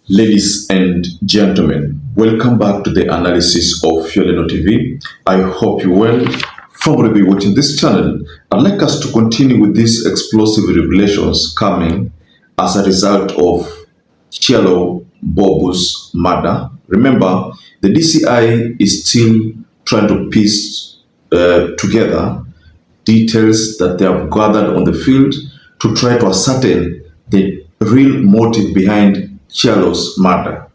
Ladies and gentlemen, welcome back to the analysis of YOLENO TV. I hope you well. From be watching this channel, I'd like us to continue with these explosive revelations coming as a result of MBOBU's murder. Remember, the DCI is still trying to piece together details that they have gathered on the field to try to ascertain the real motive behind KYALLO's murder.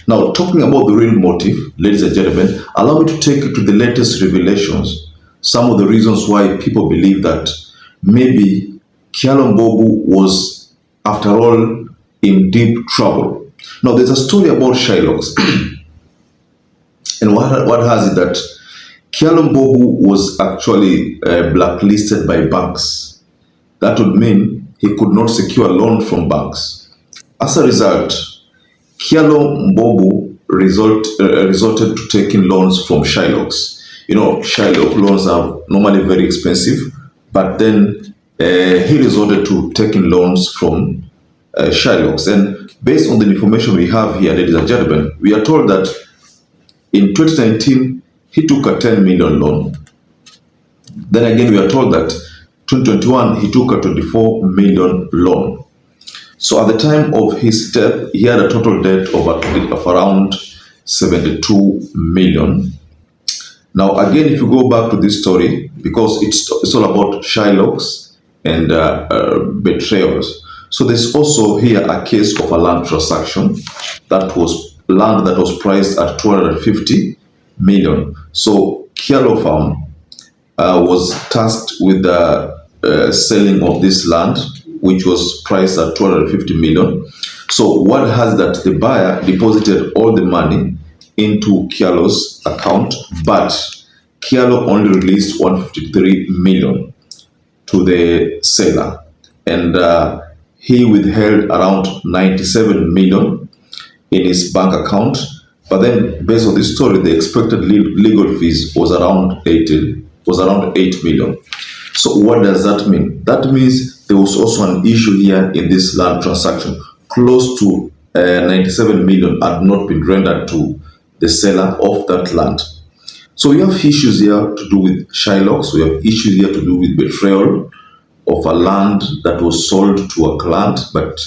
Now, talking about the real motive, ladies and gentlemen, allow me to take you to the latest revelations, some of the reasons why people believe that maybe MBOBU was, after all, in deep trouble. Now, there's a story about SHYLOCKS, and what has it that MBOBU was actually blacklisted by banks. That would mean he could not secure a loan from banks. As a result, MBOBU resorted to taking loans from SHYLOCKS. You know, SHYLOCKS loans are normally very expensive, but then he resorted to taking loans from SHYLOCKS. And based on the information we have here, ladies and gentlemen, we are told that in 2019, he took a 10 million loan. Then again, we are told that 2021, he took a 24 million loan. So at the time of his death, he had a total debt of around 72 million. Now, again, if you go back to this story, because it's all about SHYLOCKS and betrayals. So there's also here a case of a land transaction that was land that was priced at 250 million. So KYALLO farm was tasked with the selling of this land, which was priced at 250 million. So what has that the buyer deposited all the money into KYALLO's account, but KYALLO only released 153 million to the seller, and he withheld around 97 million in his bank account. But then, based on this story, the expected legal fees was around 8 million. So what does that mean? That means there was also an issue here in this land transaction. Close to 97 million had not been rendered to the seller of that land. So we have issues here to do with SHYLOCKS. We have issues here to do with betrayal of a land that was sold to a client, but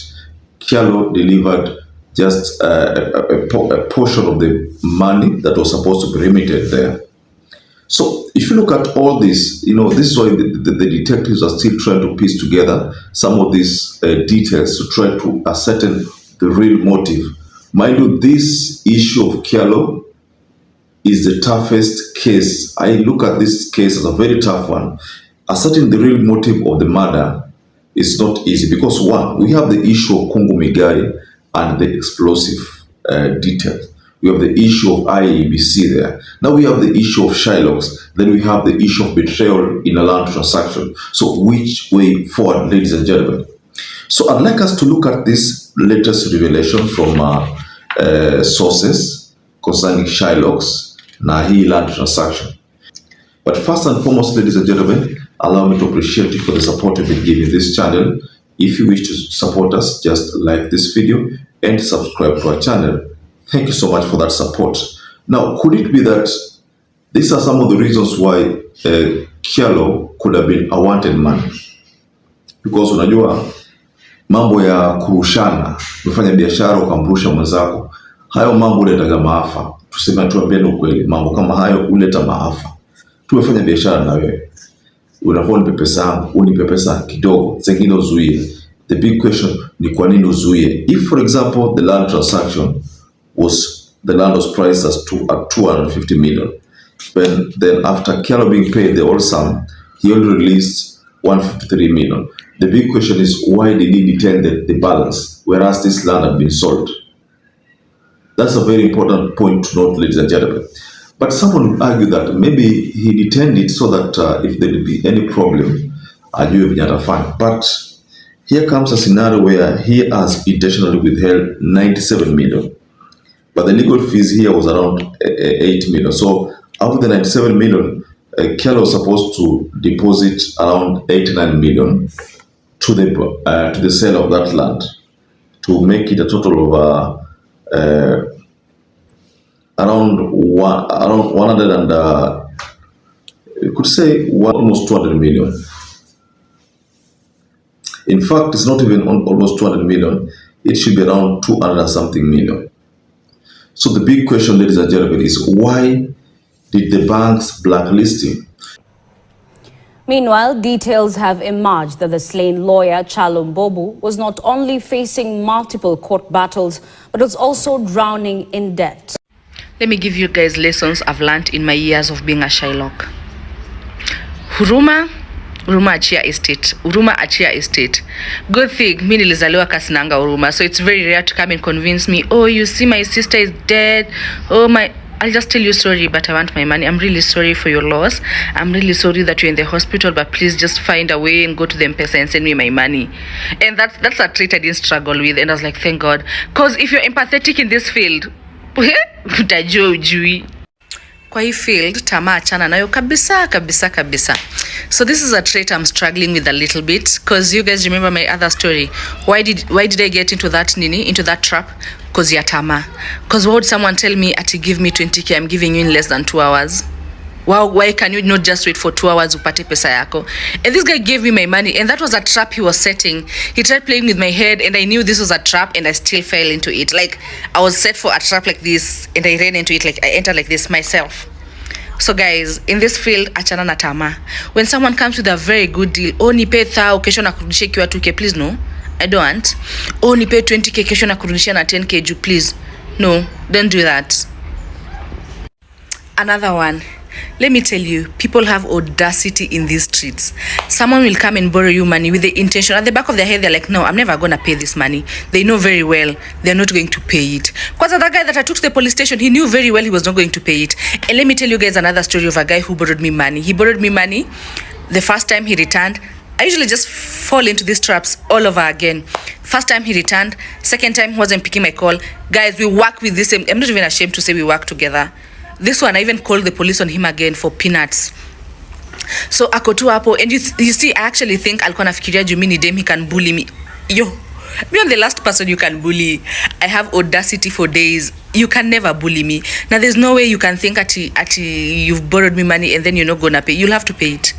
KYALLO delivered just a portion of the money that was supposed to be remitted there. So if you look at all this, you know, this is why the detectives are still trying to piece together some of these details to try to ascertain the real motive. Mind you, this issue of KYALLO is the toughest case. I look at this case as a very tough one. Ascertaining the real motive of the murder is not easy because, one, we have the issue of Kungu Migai and the explosive details. We have the issue of IEBC there. Now we have the issue of SHYLOCKS. Then we have the issue of betrayal in a land transaction. So which way forward, ladies and gentlemen? So I'd like us to look at this latest revelation from sources concerning SHYLOCKS, Nahi land transaction. But first and foremost, ladies and gentlemen, allow me to appreciate you for the support you've been giving this channel. If you wish to support us, just like this video and subscribe to our channel. Thank you so much for that support. Now, could it be that these are some of the reasons why KYALLO could have been a wanted man? Because unajua mambo ya kurushana, umefanya biashara ukamrusha mwenzako, hayo mambo huleta maafa. Tuseme tuambiane ukweli, mambo kama hayo huleta maafa. Tumefanya biashara na wewe, unafaa unipe pesa yangu, unipe pesa kidogo, zingine uzuie. The big question ni kwa nini uzuie? If, for example, the land transaction the land was priced at 250 million. Then after KYALLO being paid the whole sum, he only released 153 million. The big question is, why did he detain the balance, whereas this land had been sold? That's a very important point to note, ladies and gentlemen. But someone would argue that maybe he detained it so that if there would be any problem, ajue venye atafanya. But here comes a scenario where he has intentionally withheld 97 million. But the legal fees here was around 8 million. So out of the 97 million, KYALLO was supposed to deposit around 89 million to the seller of that land to make it a total of around 100 and you could say almost 200 million. In fact, it's not even almost 200 million. It should be around 200 and something million. So the big question, ladies and gentlemen, is why did the banks blacklist him? Meanwhile, details have emerged that the slain lawyer, MBOBU, was not only facing multiple court battles, but was also drowning in debt. Let me give you guys lessons I've learned in my years of being a Shylock. Huruma achia estate. Huruma achia estate. Good thing, mi nilizaliwa kasinanga huruma. So it's very rare to come and convince me, oh, you see my sister is dead. Oh, I'll just tell you sorry, but I want my money. I'm really sorry for your loss. I'm really sorry that you're in the hospital, but please just find a way and go to the M-Pesa and send me my money. And that's a trait I didn't struggle with. And I was like, thank God. Because if you're empathetic in this field, utajua ujui. Kwa hii field, tamaa achana nayo kabisa, kabisa, kabisa. So this is a trait I'm struggling with a little bit. Because you guys remember my other story. Why did I get into that trap? Because ya tamaa. Because why would someone tell me, ati give me 20k, I'm giving you in less than 2 hours? Wow, why can you not just wait for 2 hours upate pesa yako? And this guy gave me my money, and that was a trap he was setting. He tried playing with my head, and I knew this was a trap, and I still fell into it. Like, I was set for a trap like this, and I ran into it, like I entered like this myself. So guys, in this field, achana na tamaa. When someone comes with a very good deal, oh nipe 1,000 kesho nakurudishia kiwa 2k, please no. I don't want. Oh nipe 20k kesho nakurudishia na 10k juu, please. No, don't do that. Another one. Let me tell you, people have audacity in these streets. Someone will come and borrow you money with the intention. At the back of their head, they're like, no, I'm never going to pay this money. They know very well they're not going to pay it. Because that guy that I took to the police station, he knew very well he was not going to pay it. And let me tell you guys another story of a guy who borrowed me money. He borrowed me money. The first time he returned, I usually just fall into these traps all over again. First time he returned. Second time he wasn't picking my call. Guys, we work with this. I'm not even ashamed to say we work together. This one, I even called the police on him again for peanuts. So ako tu hapo, and you see, I actually think alikuwa nafikiria juu mimi ni dem, he can bully me. Yo, me I'm the last person you can bully. I have audacity for days. You can never bully me. Now there's no way you can think ati you've borrowed me money and then you're not gonna pay. You'll have to pay it.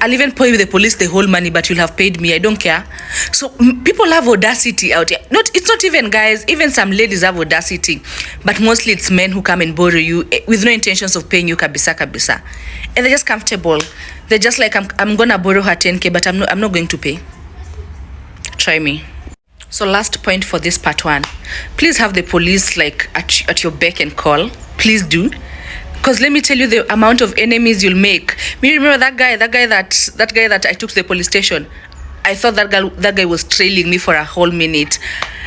I'll even pay with the police the whole money, but you'll have paid me. I don't care. So people have audacity out here. It's not even guys, even some ladies have audacity, but mostly it's men who come and borrow you with no intentions of paying you kabisa kabisa, and they're just comfortable. They're just like, I'm gonna borrow her 10k, but I'm not going to pay. Try me. So last point for this part 1, please have the police like at your beck and call. Please do. Because let me tell you the amount of enemies you'll make. Me remember that guy that I took to the police station. I thought that guy was trailing me for a whole minute.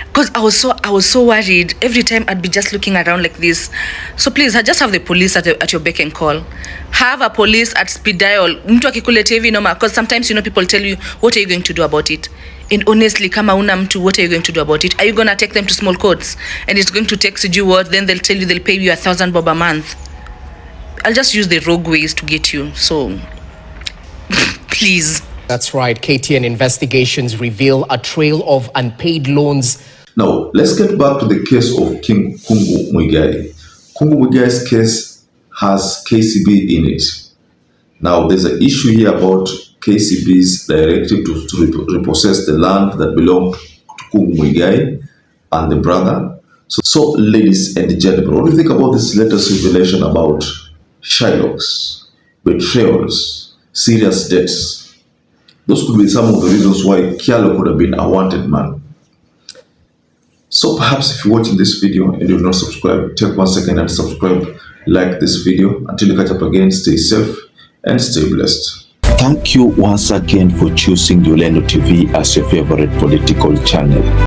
Because I was so worried. Every time I'd be just looking around like this. So please, just have the police at your beck and call. Have a police at speed dial. Mtu akikuletea hivi noma. Because sometimes, people tell you, what are you going to do about it? And honestly, kama una mtu, what are you going to do about it? Are you going to take them to small courts? And it's going to take you what? Then they'll tell you they'll pay you 1,000 bob a month. I'll just use the rogue ways to get you. So, please. That's right. KTN investigations reveal a trail of unpaid loans. Now, let's get back to the case of King Kungu Muigai. Kungu Muigai's case has KCB in it. Now, there's an issue here about KCB's directive to repossess the land that belonged to Kungu Muigai and the brother. So, ladies and gentlemen, what do you think about this latest revelation about SHYLOCKS, betrayals, serious debts? Those could be some of the reasons why KYALLO could have been a wanted man. So perhaps if you're watching this video and you've not subscribed, take 1 second and subscribe, like this video. Until you catch up again, stay safe and stay blessed. Thank you once again for choosing YOLENO TV as your favorite political channel.